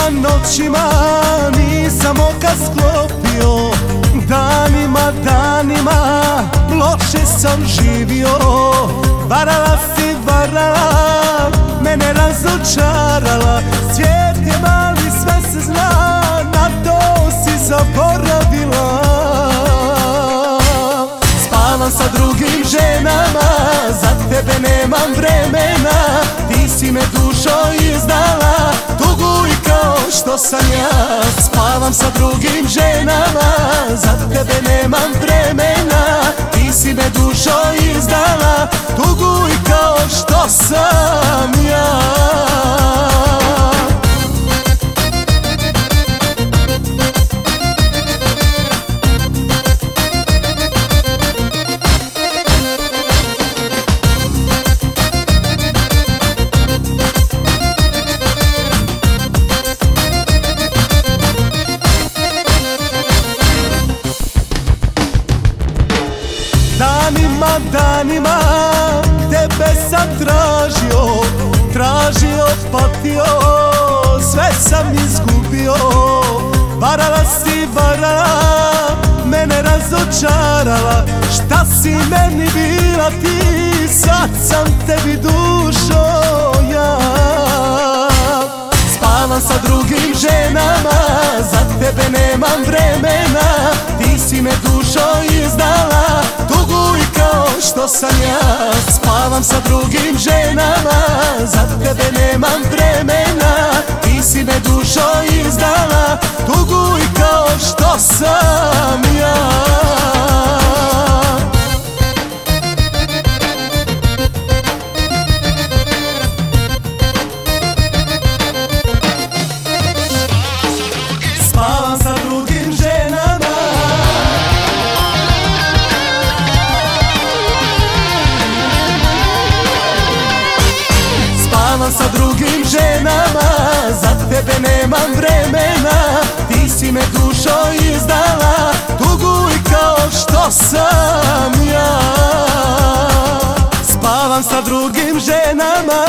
noćima nisam oka sklopio, danima, danima loše sam živio. Varala si, varala, mene razočarala. Svijet je mali, sve se zna, na to si zaboravila. Spavam sa drugim ženama, za tebe nemam vremena. Ti si me dušo izdala, tuguj kao što sam ja. Spavam sa drugim ženama, za tebe nemam vremena. Ti si me dušo izdala, tuguj kao što sam ja. Danima, danima tebe sam tražio, tražio, patio, sve sam izgubio. Varala si, varala, mene razočarala. Šta si meni bila ti, sad sam tebi dušo ja. Spavam sa drugim ženama, za tebe nemam vremena. Ti si me dušo izdala, tuguj kao što sam ja. Spavam sa drugim ženama, za tebe nemam vremena. Ti si me dušo izdala, tuguj kao što sam ja. Spavam sa drugim ženama, spavam sa drugim ženama, za tebe nemam vremena. Ti si me dušo izdala, tuguj kao što sam ja. Spavam sa drugim ženama,